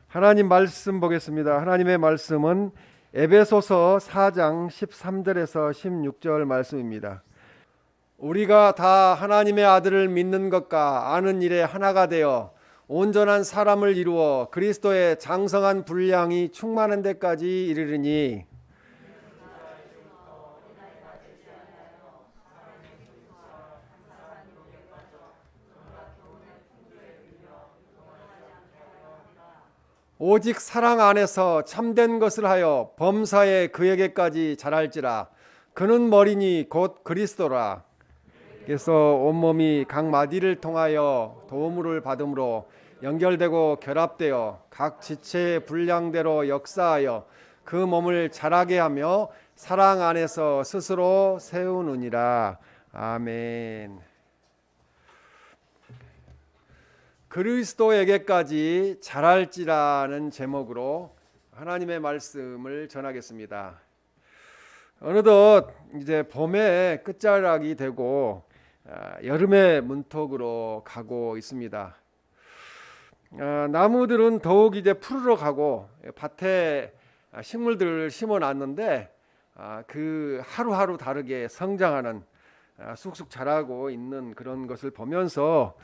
하나님 말씀 보겠습니다. 하나님의 말씀은 에베소서 4장 13절에서 16절 말씀입니다. 우리가 다 하나님의 아들을 믿는 것과 아는 일에 하나가 되어 온전한 사람을 이루어 그리스도의 장성한 분량이 충만한 데까지 이르리니 오직 사랑 안에서 참된 것을 하여 범사에 그에게까지 자랄지라. 그는 머리니 곧 그리스도라. 그래서 온몸이 각 마디를 통하여 도움을 받음으로 연결되고 결합되어 각 지체의 분량대로 역사하여 그 몸을 자라게 하며 사랑 안에서 스스로 세우느니라. 아멘. 그리스도에게까지 자랄지라는 제목으로 하나님의 말씀을 전하겠습니다. 어느덧 이제 봄의 끝자락이 되고 여름의 문턱으로 가고 있습니다. 나무들은 더욱 이제 푸르러 가고 밭에 식물들을 심어 놨는데 그 하루하루 다르게 성장하는 쑥쑥 자라고 있는 그런 것을 보면서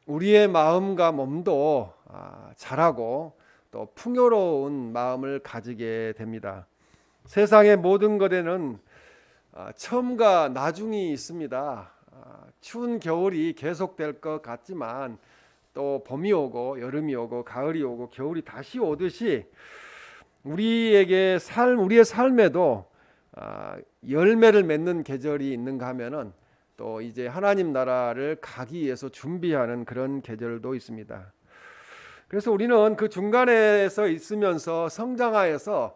우리의 마음과 몸도 자라고 또 풍요로운 마음을 가지게 됩니다. 세상의 모든 것에는 처음과 나중이 있습니다. 추운 겨울이 계속될 것 같지만 또 봄이 오고 여름이 오고 가을이 오고 겨울이 다시 오듯이 우리의 삶에도 열매를 맺는 계절이 있는가 하면은 또 이제 하나님 나라를 가기 위해서 준비하는 그런 계절도 있습니다. 그래서 우리는 그 중간에서 있으면서 성장하여서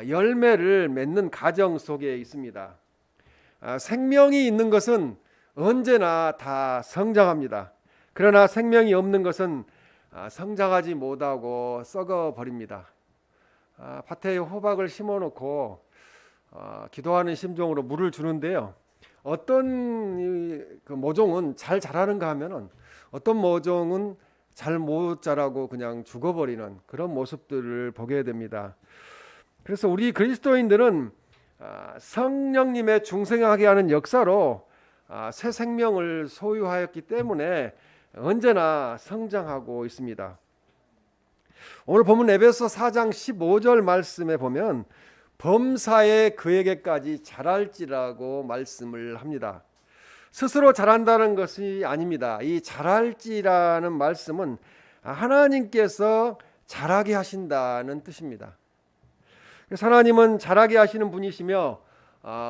열매를 맺는 과정 속에 있습니다. 생명이 있는 것은 언제나 다 성장합니다. 그러나 생명이 없는 것은 성장하지 못하고 썩어 버립니다. 밭에 호박을 심어놓고 기도하는 심정으로 물을 주는데요. 어떤 그 모종은 잘 자라는가 하면은 어떤 모종은 잘 못 자라고 그냥 죽어버리는 그런 모습들을 보게 됩니다. 그래서 우리 그리스도인들은 성령님의 중생하게 하는 역사로 새 생명을 소유하였기 때문에 언제나 성장하고 있습니다. 오늘 본문 에베소 4장 15절 말씀에 보면 범사에 그에게까지 자랄지라고 말씀을 합니다. 스스로 자란다는 것이 아닙니다. 이 자랄지라는 말씀은 하나님께서 자라게 하신다는 뜻입니다. 그래서 하나님은 자라게 하시는 분이시며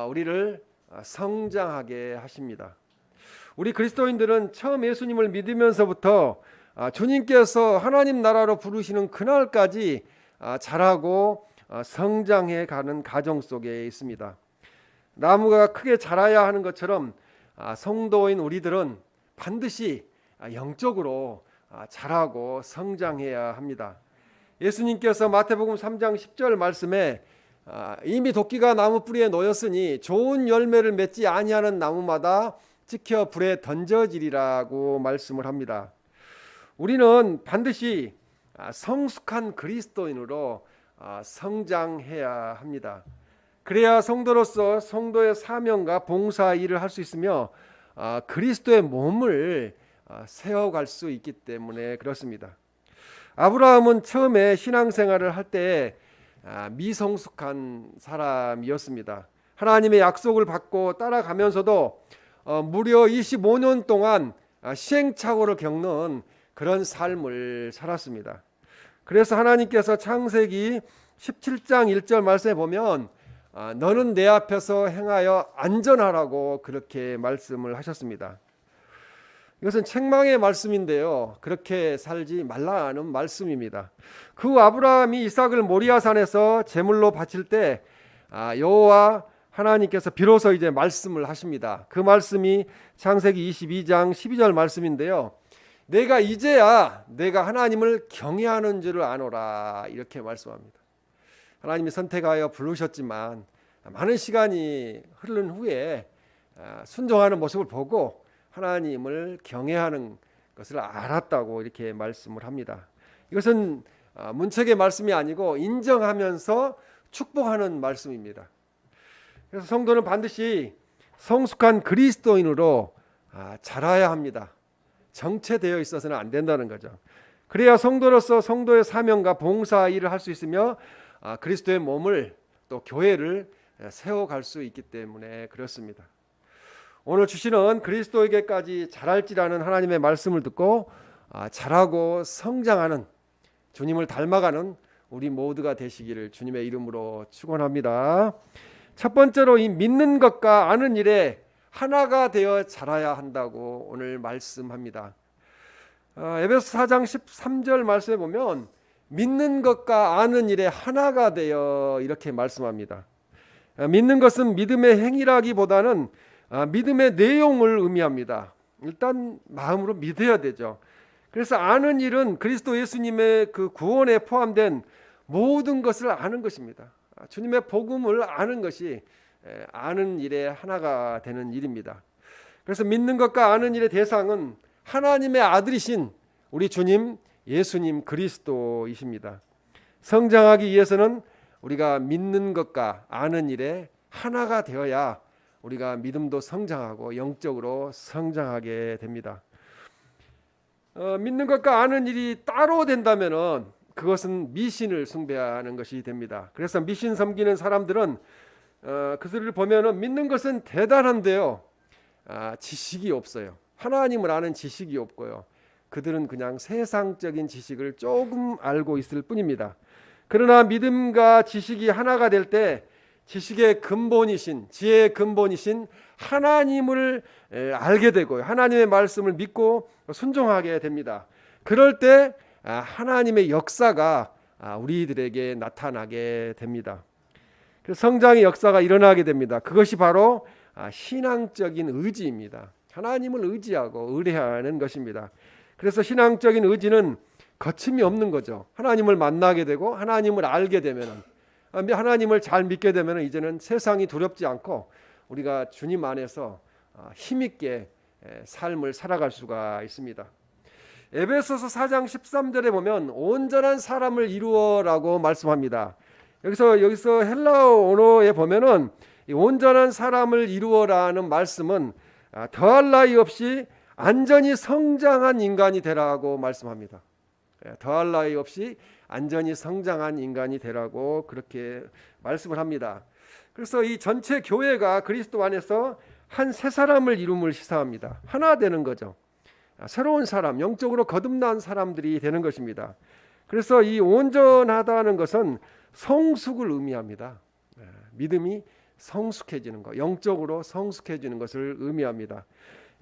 우리를 성장하게 하십니다. 우리 그리스도인들은 처음 예수님을 믿으면서부터 주님께서 하나님 나라로 부르시는 그날까지 자라고 성장해 가는 과정 속에 있습니다. 나무가 크게 자라야 하는 것처럼 성도인 우리들은 반드시 영적으로 자라고 성장해야 합니다. 예수님께서 마태복음 3장 10절 말씀에 이미 도끼가 나무 뿌리에 놓였으니 좋은 열매를 맺지 아니하는 나무마다 찍혀 불에 던져지리라고 말씀을 합니다. 우리는 반드시 성숙한 그리스도인으로 성장해야 합니다. 그래야 성도로서 성도의 사명과 봉사 일을 할 수 있으며 그리스도의 몸을 세워갈 수 있기 때문에 그렇습니다. 아브라함은 처음에 신앙생활을 할 때 미성숙한 사람이었습니다. 하나님의 약속을 받고 따라가면서도 무려 25년 동안 시행착오를 겪는 그런 삶을 살았습니다. 그래서 하나님께서 창세기 17장 1절 말씀에 보면 너는 내 앞에서 행하여 안전하라고 그렇게 말씀을 하셨습니다. 이것은 책망의 말씀인데요. 그렇게 살지 말라는 말씀입니다. 그 아브라함이 이삭을 모리아산에서 제물로 바칠 때 여호와 하나님께서 비로소 이제 말씀을 하십니다. 그 말씀이 창세기 22장 12절 말씀인데요. 내가 이제야 내가 하나님을 경외하는 줄을 아노라 이렇게 말씀합니다. 하나님이 선택하여 부르셨지만 많은 시간이 흐른 후에 순종하는 모습을 보고 하나님을 경외하는 것을 알았다고 이렇게 말씀을 합니다. 이것은 문책의 말씀이 아니고 인정하면서 축복하는 말씀입니다. 그래서 성도는 반드시 성숙한 그리스도인으로 자라야 합니다. 정체되어 있어서는 안 된다는 거죠. 그래야 성도로서 성도의 사명과 봉사 일을 할 수 있으며 그리스도의 몸을 또 교회를 세워갈 수 있기 때문에 그렇습니다. 오늘 주시는 그리스도에게까지 자랄지라는 하나님의 말씀을 듣고 자라고 성장하는 주님을 닮아가는 우리 모두가 되시기를 주님의 이름으로 축원합니다. 첫 번째로 이 믿는 것과 아는 일에 하나가 되어 자라야 한다고 오늘 말씀합니다. 에베소 4장 13절 말씀에 보면 믿는 것과 아는 일에 하나가 되어 이렇게 말씀합니다. 믿는 것은 믿음의 행위라기보다는 믿음의 내용을 의미합니다. 일단 마음으로 믿어야 되죠. 그래서 아는 일은 그리스도 예수님의 그 구원에 포함된 모든 것을 아는 것입니다. 주님의 복음을 아는 것이 아는 일에 하나가 되는 일입니다. 그래서 믿는 것과 아는 일의 대상은 하나님의 아들이신 우리 주님 예수님 그리스도이십니다. 성장하기 위해서는 우리가 믿는 것과 아는 일에 하나가 되어야 우리가 믿음도 성장하고 영적으로 성장하게 됩니다. 믿는 것과 아는 일이 따로 된다면은 그것은 미신을 숭배하는 것이 됩니다. 그래서 미신 섬기는 사람들은 그들을 보면은 믿는 것은 대단한데요, 지식이 없어요. 하나님을 아는 지식이 없고요. 그들은 그냥 세상적인 지식을 조금 알고 있을 뿐입니다. 그러나 믿음과 지식이 하나가 될 때 지식의 근본이신, 지혜의 근본이신 하나님을 알게 되고요. 하나님의 말씀을 믿고 순종하게 됩니다. 그럴 때 하나님의 역사가 우리들에게 나타나게 됩니다. 성장의 역사가 일어나게 됩니다. 그것이 바로 신앙적인 의지입니다. 하나님을 의지하고 의뢰하는 것입니다. 그래서 신앙적인 의지는 거침이 없는 거죠. 하나님을 만나게 되고 하나님을 알게 되면, 하나님을 잘 믿게 되면 이제는 세상이 두렵지 않고 우리가 주님 안에서 힘있게 삶을 살아갈 수가 있습니다. 에베소서 4장 13절에 보면 온전한 사람을 이루어라고 말씀합니다. 여기서 헬라어 언어에 보면은 이 온전한 사람을 이루어라는 말씀은 더할 나위 없이 안전히 성장한 인간이 되라고 말씀합니다. 더할 나위 없이 안전히 성장한 인간이 되라고 그렇게 말씀을 합니다. 그래서 이 전체 교회가 그리스도 안에서 한 새 사람을 이룸을 시사합니다. 하나 되는 거죠. 새로운 사람, 영적으로 거듭난 사람들이 되는 것입니다. 그래서 이 온전하다는 것은 성숙을 의미합니다. 믿음이 성숙해지는 것, 영적으로 성숙해지는 것을 의미합니다.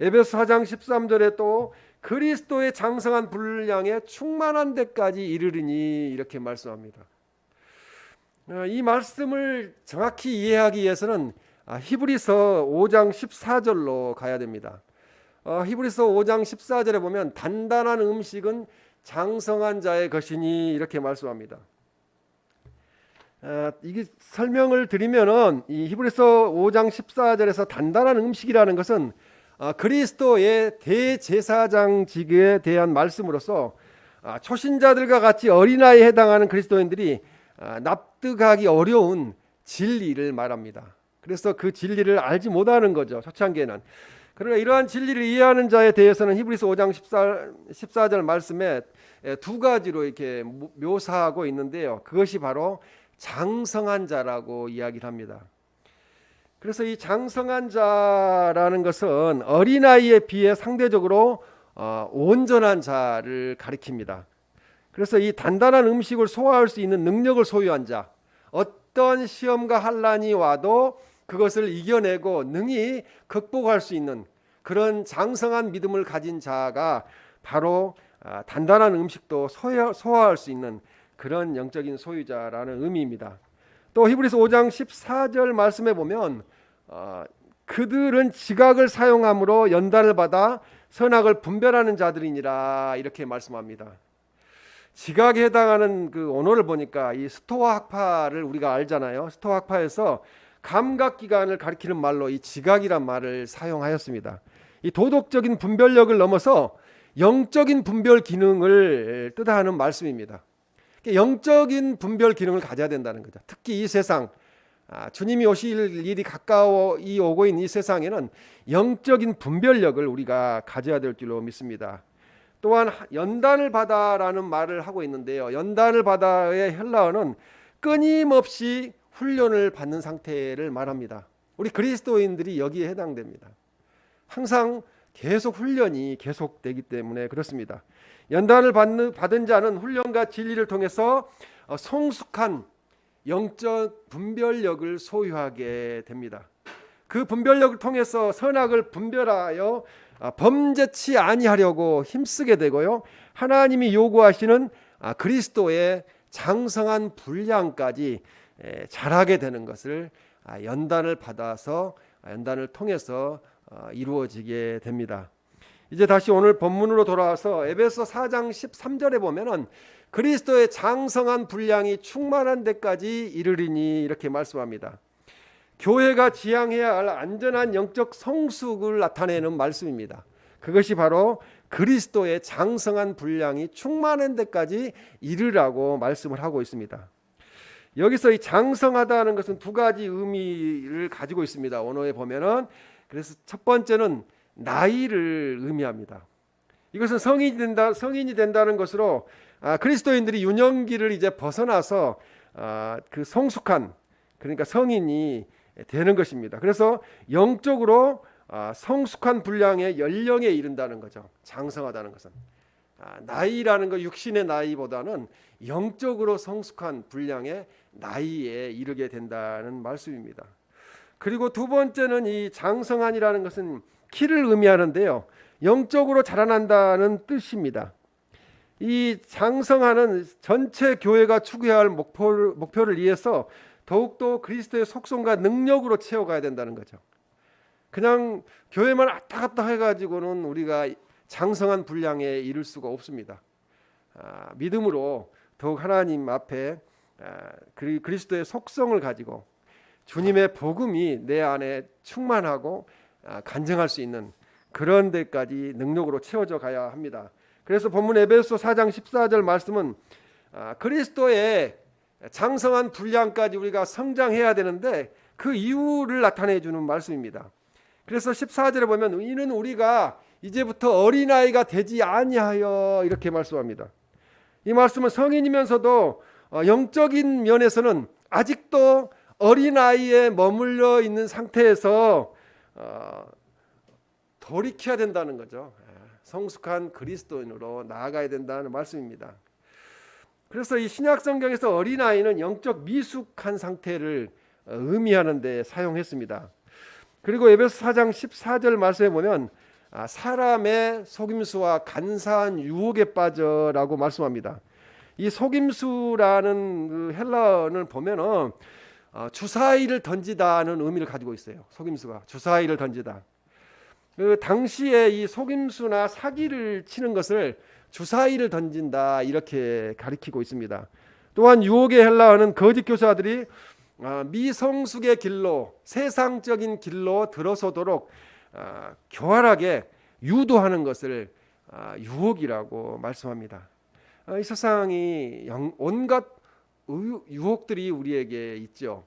에베소 4장 13절에 또 그리스도의 장성한 분량에 충만한 데까지 이르리니 이렇게 말씀합니다. 이 말씀을 정확히 이해하기 위해서는 히브리서 5장 14절로 가야 됩니다. 히브리서 5장 14절에 보면 단단한 음식은 장성한 자의 것이니 이렇게 말씀합니다. 이게 설명을 드리면은 이 히브리서 5장 14절에서 단단한 음식이라는 것은 그리스도의 대제사장직에 대한 말씀으로서 초신자들과 같이 어린아이에 해당하는 그리스도인들이 납득하기 어려운 진리를 말합니다. 그래서 그 진리를 알지 못하는 거죠, 초창기에는. 그러나 이러한 진리를 이해하는 자에 대해서는 히브리서 5장 14절 말씀에 두 가지로 이렇게 묘사하고 있는데요. 그것이 바로 장성한 자라고 이야기를 합니다. 그래서 이 장성한 자라는 것은 어린아이에 비해 상대적으로 온전한 자를 가리킵니다. 그래서 이 단단한 음식을 소화할 수 있는 능력을 소유한 자, 어떤 시험과 환난이 와도 그것을 이겨내고 능히 극복할 수 있는 그런 장성한 믿음을 가진 자가 바로 단단한 음식도 소화할 수 있는 그런 영적인 소유자라는 의미입니다. 또 히브리서 5장 14절 말씀에 보면 그들은 지각을 사용함으로 연단을 받아 선악을 분별하는 자들이니라 이렇게 말씀합니다. 지각에 해당하는 그 언어를 보니까 이 스토아 학파를 우리가 알잖아요. 스토아 학파에서 감각기관을 가리키는 말로 이 지각이란 말을 사용하였습니다. 이 도덕적인 분별력을 넘어서 영적인 분별 기능을 뜻하는 말씀입니다. 영적인 분별 기능을 가져야 된다는 거죠. 특히 이 세상, 주님이 오실 일이 가까이 오고 있는 이 세상에는 영적인 분별력을 우리가 가져야 될 줄로 믿습니다. 또한 연단을 받아라는 말을 하고 있는데요. 연단을 받아의 헬라어는 끊임없이 훈련을 받는 상태를 말합니다. 우리 그리스도인들이 여기에 해당됩니다. 항상 계속 훈련이 계속되기 때문에 그렇습니다. 연단을 받은 자는 훈련과 진리를 통해서 성숙한 영적 분별력을 소유하게 됩니다. 그 분별력을 통해서 선악을 분별하여 범죄치 아니하려고 힘쓰게 되고요. 하나님이 요구하시는 그리스도의 장성한 분량까지 자라게 되는 것을 연단을 받아서 연단을 통해서 이루어지게 됩니다. 이제 다시 오늘 본문으로 돌아와서 에베소 4장 13절에 보면은 그리스도의 장성한 분량이 충만한 데까지 이르리니 이렇게 말씀합니다. 교회가 지향해야 할 안전한 영적 성숙을 나타내는 말씀입니다. 그것이 바로 그리스도의 장성한 분량이 충만한 데까지 이르라고 말씀을 하고 있습니다. 여기서 이 장성하다는 것은 두 가지 의미를 가지고 있습니다. 원어에 보면은 그래서 첫 번째는 나이를 의미합니다. 이것은 성인이 된다는 것으로 그리스도인들이 유년기를 이제 벗어나서 그 성숙한, 그러니까 성인이 되는 것입니다. 그래서 영적으로 성숙한 분량의 연령에 이른다는 거죠. 장성하다는 것은 나이라는 거, 육신의 나이보다는 영적으로 성숙한 분량의 나이에 이르게 된다는 말씀입니다. 그리고 두 번째는 이 장성한이라는 것은 키를 의미하는데요. 영적으로 자라난다는 뜻입니다. 이 장성한은 전체 교회가 추구해야 할 목표를 위해서 더욱더 그리스도의 속성과 능력으로 채워가야 된다는 거죠. 그냥 교회만 왔다 갔다 해가지고는 우리가 장성한 분량에 이를 수가 없습니다. 믿음으로 더욱 하나님 앞에 그리스도의 속성을 가지고 주님의 복음이 내 안에 충만하고 간증할 수 있는 그런 데까지 능력으로 채워져 가야 합니다. 그래서 본문 에베소 4장 14절 말씀은 그리스도의 장성한 분량까지 우리가 성장해야 되는데 그 이유를 나타내 주는 말씀입니다. 그래서 14절에 보면 이는 우리가 이제부터 어린아이가 되지 아니하여 이렇게 말씀합니다. 이 말씀은 성인이면서도 영적인 면에서는 아직도 어린아이에 머물러 있는 상태에서 돌이켜야 된다는 거죠. 성숙한 그리스도인으로 나아가야 된다는 말씀입니다. 그래서 이 신약 성경에서 어린아이는 영적 미숙한 상태를 의미하는 데 사용했습니다. 그리고 에베소 4장 14절 말씀에 보면 사람의 속임수와 간사한 유혹에 빠져라고 말씀합니다. 이 속임수라는 그 헬라어를 보면은 주사위를 던지다는 의미를 가지고 있어요. 속임수가 주사위를 던지다. 그 당시에 이 속임수나 사기를 치는 것을 주사위를 던진다 이렇게 가리키고 있습니다. 또한 유혹의 헬라어는 거짓 교사들이 미성숙의 길로 세상적인 길로 들어서도록 교활하게 유도하는 것을 유혹이라고 말씀합니다. 이 세상이 온갖 유혹들이 우리에게 있죠.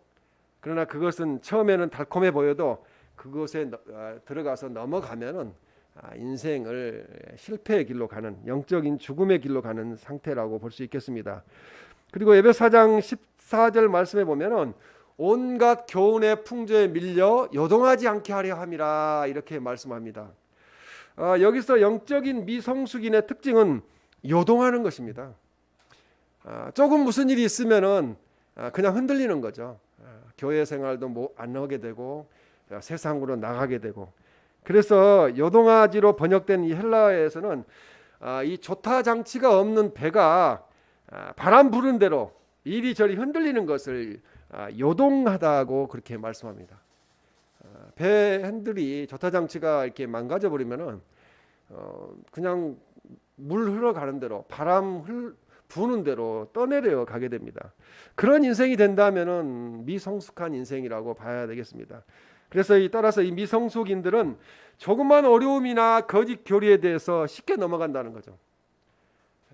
그러나 그것은 처음에는 달콤해 보여도 그것에 들어가서 넘어가면은 인생을 실패의 길로 가는 영적인 죽음의 길로 가는 상태라고 볼 수 있겠습니다. 그리고 에베소 4장 14절 말씀에 보면은 온갖 교훈의 풍조에 밀려 요동하지 않게 하려 함이라 이렇게 말씀합니다. 여기서 영적인 미성숙인의 특징은 요동하는 것입니다. 조금 무슨 일이 있으면은 그냥 흔들리는 거죠. 교회 생활도 안 하게 되고 세상으로 나가게 되고. 그래서 요동아지로 번역된 이 헬라어에서는 이 조타 장치가 없는 배가 바람 부는 대로 이리저리 흔들리는 것을 요동하다고 그렇게 말씀합니다. 배 핸들이 조타 장치가 이렇게 망가져 버리면은 그냥 물 흘러가는 대로 바람 부는 대로 떠내려 가게 됩니다. 그런 인생이 된다면은 미성숙한 인생이라고 봐야 되겠습니다. 그래서 따라서 이 미성숙인들은 조그만 어려움이나 거짓 교리에 대해서 쉽게 넘어간다는 거죠.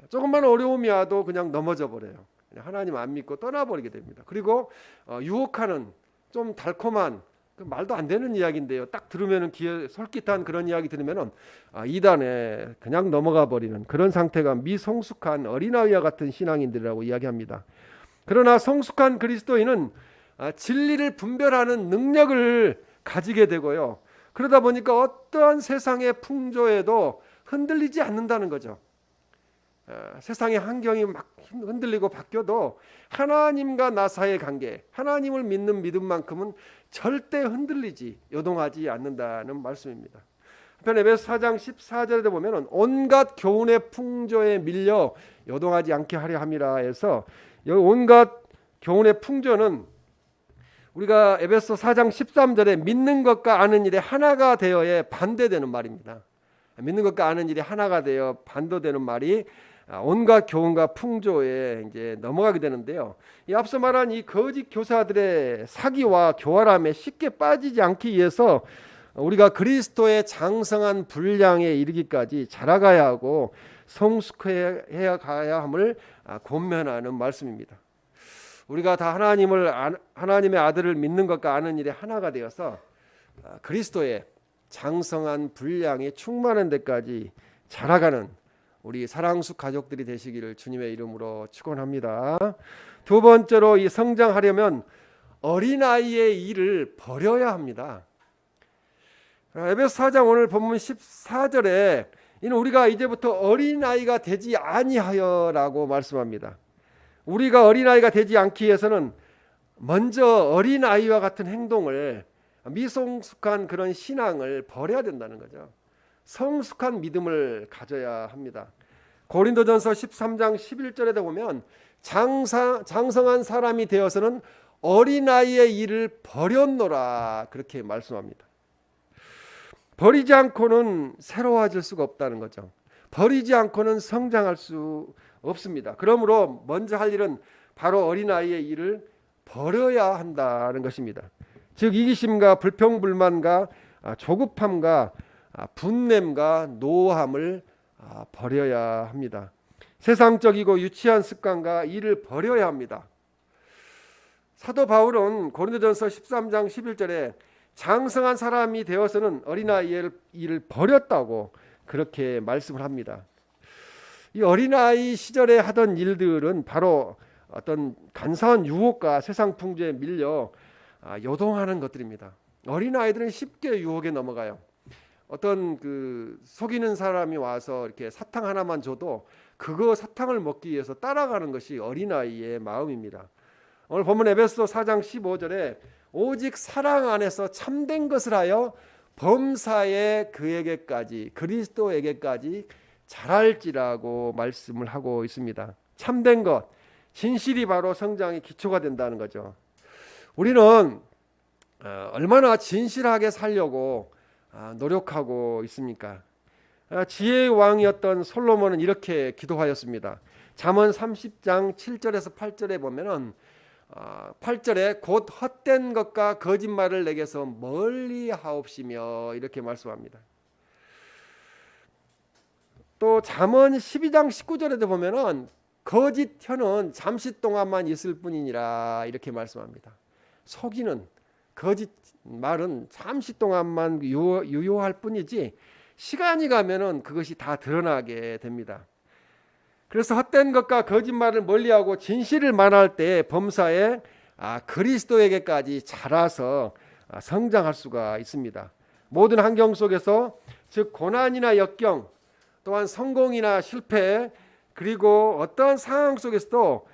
조금만 어려움이 와도 그냥 넘어져 버려요. 하나님 안 믿고 떠나버리게 됩니다. 그리고 유혹하는 좀 달콤한 말도 안 되는 이야기인데요. 딱 들으면은 귀에 솔깃한 그런 이야기 들으면은 이단에 그냥 넘어가 버리는 그런 상태가 미성숙한 어린아이와 같은 신앙인들이라고 이야기합니다. 그러나 성숙한 그리스도인은 진리를 분별하는 능력을 가지게 되고요. 그러다 보니까 어떠한 세상의 풍조에도 흔들리지 않는다는 거죠. 세상의 환경이 막 흔들리고 바뀌어도 하나님과 나 사이의 관계, 하나님을 믿는 믿음만큼은 절대 흔들리지 요동하지 않는다는 말씀입니다. 한편 에베소 4장 14절에 보면 온갖 교훈의 풍조에 밀려 요동하지 않게 하려 함이라 해서 여기 온갖 교훈의 풍조는 우리가 에베소 4장 13절에 믿는 것과 아는 일에 하나가 되어에 반대되는 말입니다. 믿는 것과 아는 일이 하나가 되어 반대되는 말이 온갖 교훈과 풍조에 이제 넘어가게 되는데요. 이 앞서 말한 이 거짓 교사들의 사기와 교활함에 쉽게 빠지지 않기 위해서 우리가 그리스도의 장성한 분량에 이르기까지 자라가야 하고 성숙해야 가야 함을 권면하는 말씀입니다. 우리가 다 하나님의 아들을 믿는 것과 아는 일에 하나가 되어서 그리스도의 장성한 분량이 충만한 데까지 자라가는 우리 사랑숙 가족들이 되시기를 주님의 이름으로 축원합니다. 두 번째로 이 성장하려면 어린아이의 일을 버려야 합니다. 에베소 4장 오늘 본문 14절에 이는 우리가 이제부터 어린아이가 되지 아니하여라고 말씀합니다. 우리가 어린아이가 되지 않기 위해서는 먼저 어린아이와 같은 행동을 미성숙한 그런 신앙을 버려야 된다는 거죠. 성숙한 믿음을 가져야 합니다. 고린도전서 13장 11절에 보면 장성한 사람이 되어서는 어린아이의 일을 버렸노라 그렇게 말씀합니다. 버리지 않고는 새로워질 수가 없다는 거죠. 버리지 않고는 성장할 수 없습니다. 그러므로 먼저 할 일은 바로 어린아이의 일을 버려야 한다는 것입니다. 즉 이기심과 불평불만과 조급함과 분냄과 노함을 버려야 합니다. 세상적이고 유치한 습관과 일을 버려야 합니다. 사도 바울은 고린도전서 13장 11절에 장성한 사람이 되어서는 어린아이의 일을 버렸다고 그렇게 말씀을 합니다. 이 어린아이 시절에 하던 일들은 바로 어떤 간사한 유혹과 세상 풍조에 밀려 요동하는 것들입니다. 어린아이들은 쉽게 유혹에 넘어가요. 어떤 속이는 사람이 와서 이렇게 사탕 하나만 줘도 그거 사탕을 먹기 위해서 따라가는 것이 어린아이의 마음입니다. 오늘 본문 에베소 4장 15절에 오직 사랑 안에서 참된 것을 하여 범사에 그에게까지 그리스도에게까지 자랄지라고 말씀을 하고 있습니다. 참된 것, 진실이 바로 성장의 기초가 된다는 거죠. 우리는 얼마나 진실하게 살려고 노력하고 있습니까? 지혜의 왕이었던 솔로몬은 이렇게 기도하였습니다. 잠언 30장 7절에서 8절에 보면은 8절에 곧 헛된 것과 거짓말을 내게서 멀리 하옵시며 이렇게 말씀합니다. 또 잠언 12장 19절에도 보면은 거짓 혀는 잠시 동안만 있을 뿐이니라 이렇게 말씀합니다. 속이는 거짓 말은 잠시 동안만 유효할 뿐이지 시간이 가면은 그것이 다 드러나게 됩니다. 그래서 헛된 것과 거짓말을 멀리하고 진실을 말할 때 범사에 그리스도에게까지 자라서 성장할 수가 있습니다. 모든 환경 속에서 즉 고난이나 역경 또한 성공이나 실패 그리고 어떠한 상황 속에서도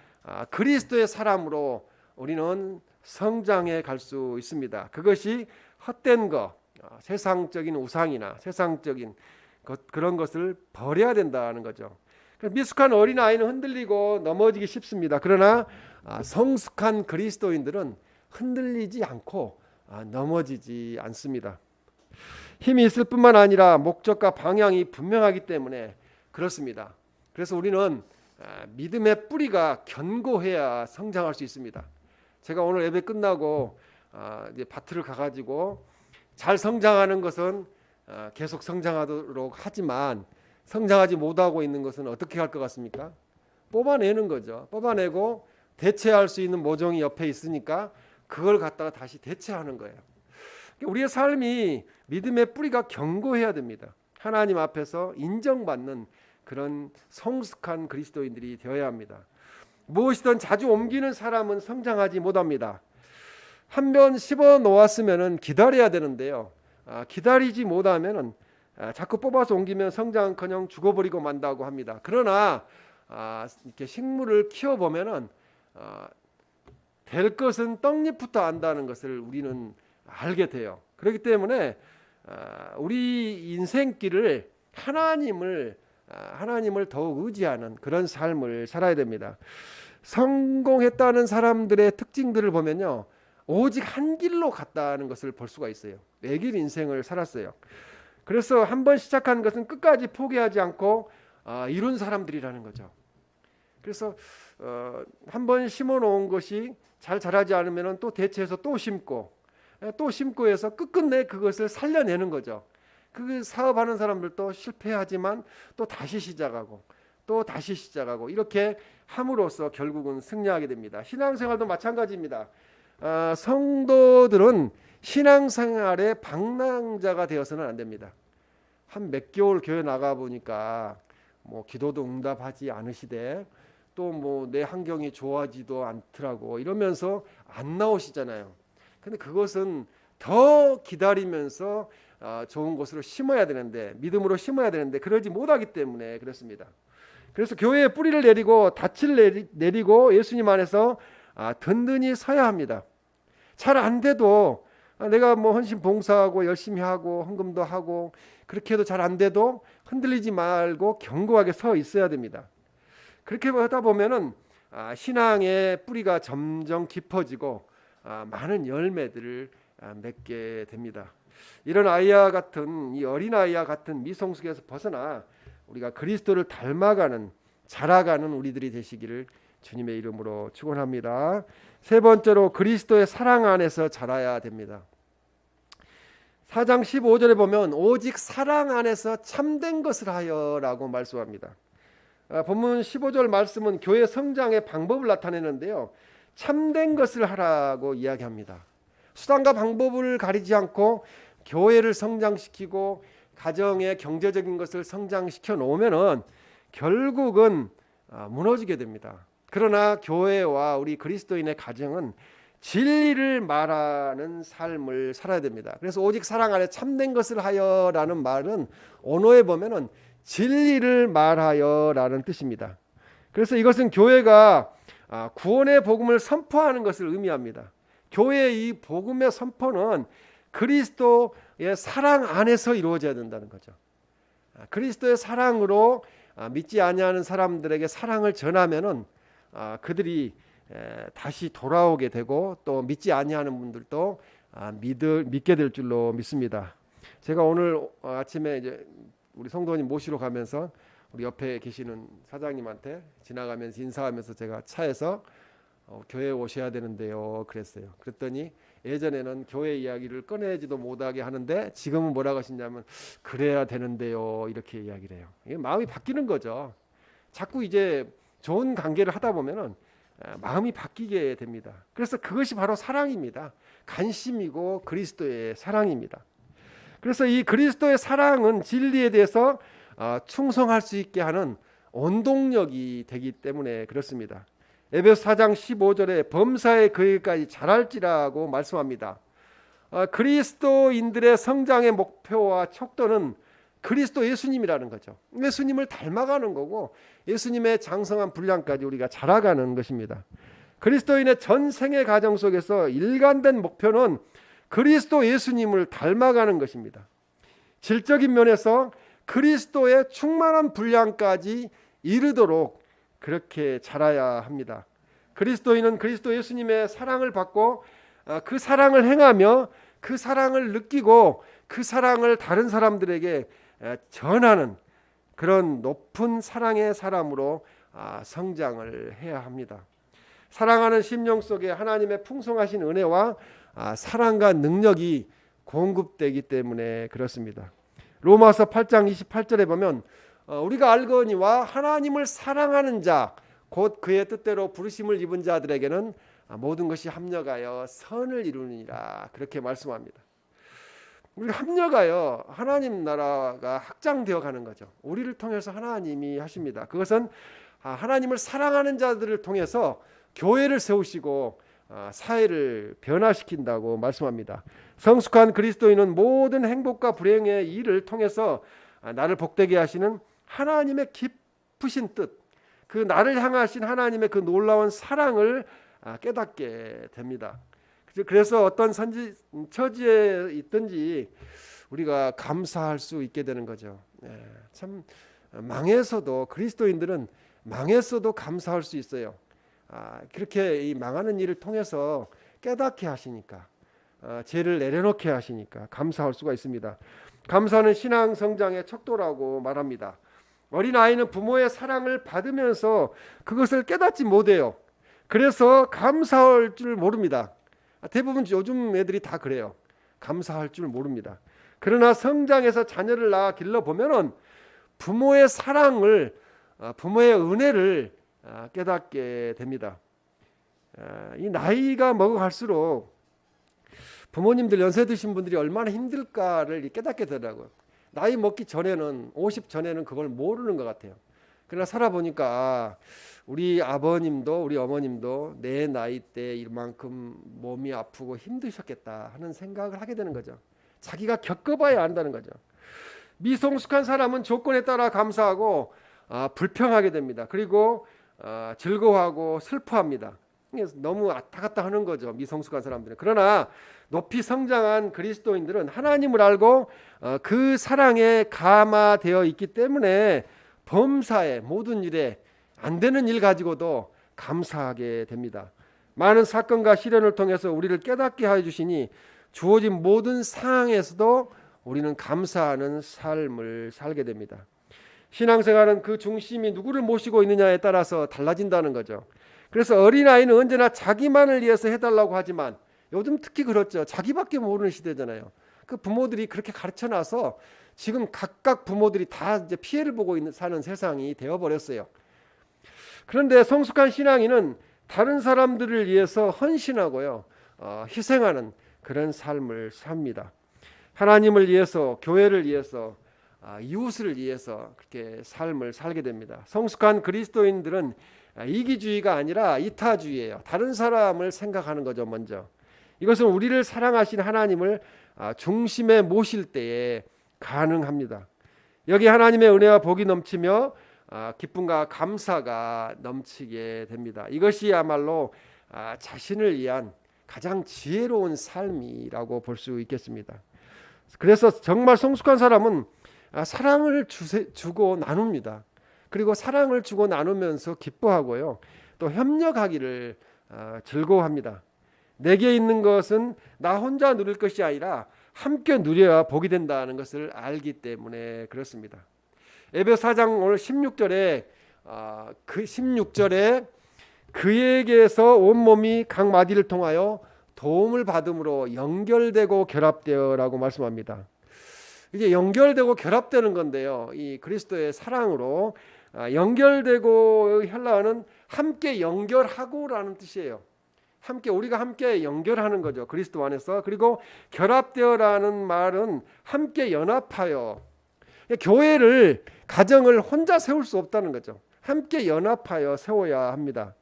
그리스도의 사람으로 우리는 성장해 갈 수 있습니다. 그것이 헛된 것, 세상적인 우상이나 세상적인 그런 것을 버려야 된다는 거죠. 미숙한 어린아이는 흔들리고 넘어지기 쉽습니다. 그러나 성숙한 그리스도인들은 흔들리지 않고 넘어지지 않습니다. 힘이 있을 뿐만 아니라 목적과 방향이 분명하기 때문에 그렇습니다. 그래서 우리는 믿음의 뿌리가 견고해야 성장할 수 있습니다. 제가 오늘 예배 끝나고 이제 밭을 가가지고 잘 성장하는 것은 계속 성장하도록 하지만 성장하지 못하고 있는 것은 어떻게 할 것 같습니까? 뽑아내는 거죠. 뽑아내고 대체할 수 있는 모종이 옆에 있으니까 그걸 갖다가 다시 대체하는 거예요. 우리의 삶이 믿음의 뿌리가 견고해야 됩니다. 하나님 앞에서 인정받는 그런 성숙한 그리스도인들이 되어야 합니다. 무엇이든 자주 옮기는 사람은 성장하지 못합니다. 한 번 씹어 놓았으면 기다려야 되는데요. 기다리지 못하면 자꾸 뽑아서 옮기면 성장커녕 죽어버리고 만다고 합니다. 그러나 이렇게 식물을 키워보면 될 것은 떡잎부터 안다는 것을 우리는 알게 돼요. 그렇기 때문에 우리 인생길을 하나님을 더욱 의지하는 그런 삶을 살아야 됩니다. 성공했다는 사람들의 특징들을 보면요, 오직 한 길로 갔다는 것을 볼 수가 있어요. 외길 인생을 살았어요. 그래서 한번 시작한 것은 끝까지 포기하지 않고 이룬 사람들이라는 거죠. 그래서 한번 심어 놓은 것이 잘 자라지 않으면 또 대체해서 또 심고 해서 끝끝내 그것을 살려내는 거죠. 그 사업하는 사람들도 실패하지만 또 다시 시작하고 이렇게 함으로써 결국은 승리하게 됩니다. 신앙생활도 마찬가지입니다. 성도들은 신앙생활의 방랑자가 되어서는 안 됩니다. 한 몇 개월 교회 나가 보니까 뭐 기도도 응답하지 않으시되 또 뭐 내 환경이 좋아지도 않더라고 이러면서 안 나오시잖아요. 근데 그것은 더 기다리면서 좋은 곳으로 심어야 되는데, 믿음으로 심어야 되는데 그러지 못하기 때문에 그렇습니다. 그래서 교회에 뿌리를 내리고 닻을 내리고 예수님 안에서 든든히 서야 합니다. 잘 안 돼도 내가 뭐 헌신 봉사하고 열심히 하고 헌금도 하고 그렇게 해도 잘 안 돼도 흔들리지 말고 견고하게 서 있어야 됩니다. 그렇게 하다 보면은 신앙의 뿌리가 점점 깊어지고 많은 열매들을 맺게 됩니다. 이런 아이와 같은 이 어린 아이와 같은 미성숙에서 벗어나 우리가 그리스도를 닮아가는 자라가는 우리들이 되시기를 주님의 이름으로 축원합니다. 세 번째로 그리스도의 사랑 안에서 자라야 됩니다. 4장 15절에 보면 오직 사랑 안에서 참된 것을 하여라고 말씀합니다. 본문 15절 말씀은 교회 성장의 방법을 나타내는데요, 참된 것을 하라고 이야기합니다. 수단과 방법을 가리지 않고 교회를 성장시키고 가정의 경제적인 것을 성장시켜 놓으면은 결국은 무너지게 됩니다. 그러나 교회와 우리 그리스도인의 가정은 진리를 말하는 삶을 살아야 됩니다. 그래서 오직 사랑 안에 참된 것을 하여라는 말은 언어에 보면은 진리를 말하여라는 뜻입니다. 그래서 이것은 교회가 구원의 복음을 선포하는 것을 의미합니다. 교회의 이 복음의 선포는 그리스도의 사랑 안에서 이루어져야 된다는 거죠. 그리스도의 사랑으로 믿지 아니하는 사람들에게 사랑을 전하면은 그들이 다시 돌아오게 되고 또 믿지 아니하는 분들도 믿게 될 줄로 믿습니다. 제가 오늘 아침에 이제 우리 성도님 모시러 가면서 우리 옆에 계시는 사장님한테 지나가면서 인사하면서 제가 차에서 교회에 오셔야 되는데요 그랬어요. 그랬더니 예전에는 교회 이야기를 꺼내지도 못하게 하는데 지금은 뭐라고 하시냐면 그래야 되는데요 이렇게 이야기를 해요. 이게 마음이 바뀌는 거죠. 자꾸 이제 좋은 관계를 하다 보면은 마음이 바뀌게 됩니다. 그래서 그것이 바로 사랑입니다. 관심이고 그리스도의 사랑입니다. 그래서 이 그리스도의 사랑은 진리에 대해서 충성할 수 있게 하는 원동력이 되기 때문에 그렇습니다. 에베소 4장 15절에 범사에 그에게까지 자랄지라고 말씀합니다. 그리스도인들의 성장의 목표와 척도는 그리스도 예수님이라는 거죠. 예수님을 닮아가는 거고 예수님의 장성한 분량까지 우리가 자라가는 것입니다. 그리스도인의 전생의 가정 속에서 일관된 목표는 그리스도 예수님을 닮아가는 것입니다. 질적인 면에서 그리스도의 충만한 분량까지 이르도록 그렇게 자라야 합니다. 그리스도인은 그리스도 예수님의 사랑을 받고 그 사랑을 행하며 그 사랑을 느끼고 그 사랑을 다른 사람들에게 전하는 그런 높은 사랑의 사람으로 성장을 해야 합니다. 사랑하는 심령 속에 하나님의 풍성하신 은혜와 사랑과 능력이 공급되기 때문에 그렇습니다. 로마서 8장 28절에 보면 우리가 알거니와 하나님을 사랑하는 자 곧 그의 뜻대로 부르심을 입은 자들에게는 모든 것이 합력하여 선을 이루느니라 그렇게 말씀합니다. 우리가 합력하여 하나님 나라가 확장되어 가는 거죠. 우리를 통해서 하나님이 하십니다. 그것은 하나님을 사랑하는 자들을 통해서 교회를 세우시고 사회를 변화시킨다고 말씀합니다. 성숙한 그리스도인은 모든 행복과 불행의 일을 통해서 나를 복되게 하시는 하나님의 깊으신 뜻, 그 나를 향하신 하나님의 그 놀라운 사랑을 깨닫게 됩니다. 그래서 어떤 처지에 있든지 우리가 감사할 수 있게 되는 거죠. 참 망해서도 그리스도인들은 망했어도 감사할 수 있어요. 그렇게 이 망하는 일을 통해서 깨닫게 하시니까 죄를 내려놓게 하시니까 감사할 수가 있습니다. 감사는 신앙 성장의 척도라고 말합니다. 어린아이는 부모의 사랑을 받으면서 그것을 깨닫지 못해요. 그래서 감사할 줄 모릅니다. 대부분 요즘 애들이 다 그래요. 감사할 줄 모릅니다. 그러나 성장해서 자녀를 낳아 길러보면은 부모의 사랑을, 부모의 은혜를 깨닫게 됩니다. 이 나이가 먹어갈수록 부모님들 연세 드신 분들이 얼마나 힘들까를 깨닫게 되더라고요. 나이 먹기 전에는 50 전에는 그걸 모르는 것 같아요. 그러나 살아보니까 우리 아버님도 우리 어머님도 내 나이 때 이만큼 몸이 아프고 힘드셨겠다 하는 생각을 하게 되는 거죠. 자기가 겪어봐야 안다는 거죠. 미성숙한 사람은 조건에 따라 감사하고 불평하게 됩니다. 그리고 즐거워하고 슬퍼합니다. 너무 왔다 갔다 하는 거죠. 미성숙한 사람들은. 그러나 높이 성장한 그리스도인들은 하나님을 알고 그 사랑에 감화되어 있기 때문에 범사에 모든 일에 안 되는 일 가지고도 감사하게 됩니다. 많은 사건과 시련을 통해서 우리를 깨닫게 해 주시니 주어진 모든 상황에서도 우리는 감사하는 삶을 살게 됩니다. 신앙생활은 그 중심이 누구를 모시고 있느냐에 따라서 달라진다는 거죠. 그래서 어린아이는 언제나 자기만을 위해서 해달라고 하지만 요즘 특히 그렇죠. 자기밖에 모르는 시대잖아요. 그 부모들이 그렇게 가르쳐놔서 지금 각각 부모들이 다 이제 피해를 보고 사는 세상이 되어버렸어요. 그런데 성숙한 신앙인은 다른 사람들을 위해서 헌신하고요, 희생하는 그런 삶을 삽니다. 하나님을 위해서, 교회를 위해서, 이웃을 위해서 그렇게 삶을 살게 됩니다. 성숙한 그리스도인들은 이기주의가 아니라 이타주의예요. 다른 사람을 생각하는 거죠. 먼저 이것은 우리를 사랑하신 하나님을 중심에 모실 때에 가능합니다. 여기 하나님의 은혜와 복이 넘치며 기쁨과 감사가 넘치게 됩니다. 이것이야말로 자신을 위한 가장 지혜로운 삶이라고 볼 수 있겠습니다. 그래서 정말 성숙한 사람은 사랑을 주고 나눕니다. 그리고 사랑을 주고 나누면서 기뻐하고요, 또 협력하기를 즐거워합니다. 내게 있는 것은 나 혼자 누릴 것이 아니라 함께 누려야 복이 된다는 것을 알기 때문에 그렇습니다. 에베소 4장 오늘 16절에 그 16절에 그에게서 온몸이 각 마디를 통하여 도움을 받음으로 연결되고 결합되어라고 말씀합니다. 이제 연결되고 결합되는 건데요, 이 그리스도의 사랑으로 연결되고, 헬라어는 함께 연결하고라는 뜻이에요. 함께, 우리가 함께 연결하는 거죠, 그리스도 안에서. 그리고 결합되어라는 말은 함께 연합하여. 교회를, 가정을 혼자 세울 수 없다는 거죠. 함께 연합하여 세워야 합니다.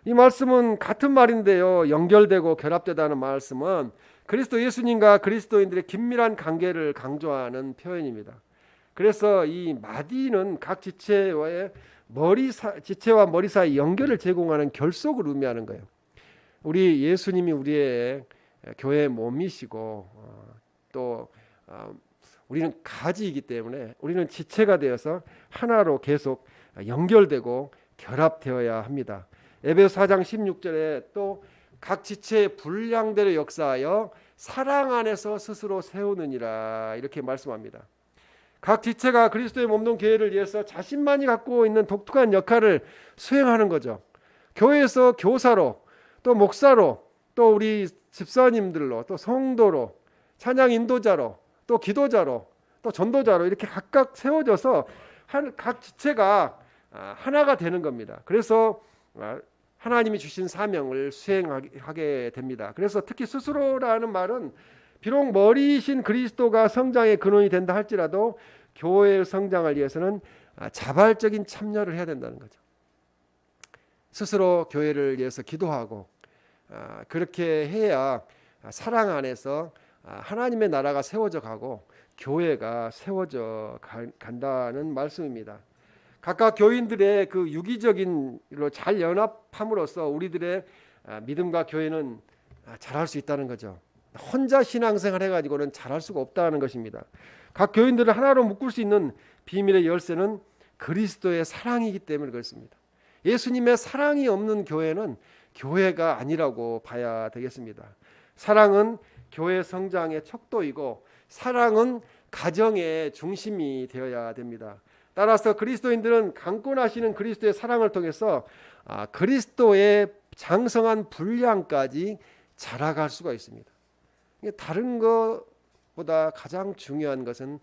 이 말씀은 같은 말인데요, 연결되고 결합되다는 말씀은 그리스도 예수님과 그리스도인들의 긴밀한 관계를 강조하는 표현입니다. 그래서 이 마디는 각 지체와의 지체와 머리 사이 연결을 제공하는 결속을 의미하는 거예요. 우리 예수님이 우리의 교회의 몸이시고 또 우리는 가지이기 때문에 우리는 지체가 되어서 하나로 계속 연결되고 결합되어야 합니다. 에베소 4장 16절에 또 각 지체의 분량대로 역사하여 사랑 안에서 스스로 세우느니라 이렇게 말씀합니다. 각 지체가 그리스도의 몸된 교회를 위해서 자신만이 갖고 있는 독특한 역할을 수행하는 거죠. 교회에서 교사로, 또 목사로, 또 우리 집사님들로, 또 성도로, 찬양 인도자로, 또 기도자로, 또 전도자로 이렇게 각각 세워져서 각 지체가 하나가 되는 겁니다. 그래서 하나님이 주신 사명을 수행하게 됩니다. 그래서 특히 스스로라는 말은 비록 머리이신 그리스도가 성장의 근원이 된다 할지라도 교회의 성장을 위해서는 자발적인 참여를 해야 된다는 거죠. 스스로 교회를 위해서 기도하고 그렇게 해야 사랑 안에서 하나님의 나라가 세워져 가고 교회가 세워져 간다는 말씀입니다. 각각 교인들의 그 유기적인 일로 잘 연합함으로써 우리들의 믿음과 교회는 잘할 수 있다는 거죠. 혼자 신앙생활 해가지고는 잘할 수가 없다는 것입니다. 각 교인들을 하나로 묶을 수 있는 비밀의 열쇠는 그리스도의 사랑이기 때문에 그렇습니다. 예수님의 사랑이 없는 교회는 교회가 아니라고 봐야 되겠습니다. 사랑은 교회 성장의 척도이고 사랑은 가정의 중심이 되어야 됩니다. 따라서 그리스도인들은 강권하시는 그리스도의 사랑을 통해서 그리스도의 장성한 분량까지 자라갈 수가 있습니다. 다른 것보다 가장 중요한 것은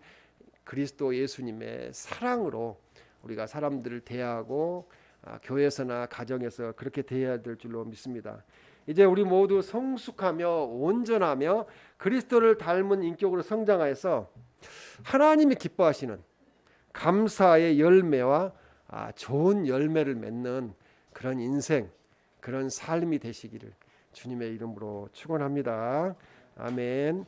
그리스도 예수님의 사랑으로 우리가 사람들을 대하고 교회에서나 가정에서 그렇게 대해야 될 줄로 믿습니다. 이제 우리 모두 성숙하며 온전하며 그리스도를 닮은 인격으로 성장하여서 하나님이 기뻐하시는 감사의 열매와 좋은 열매를 맺는 그런 인생, 그런 삶이 되시기를 주님의 이름으로 축원합니다. 아멘.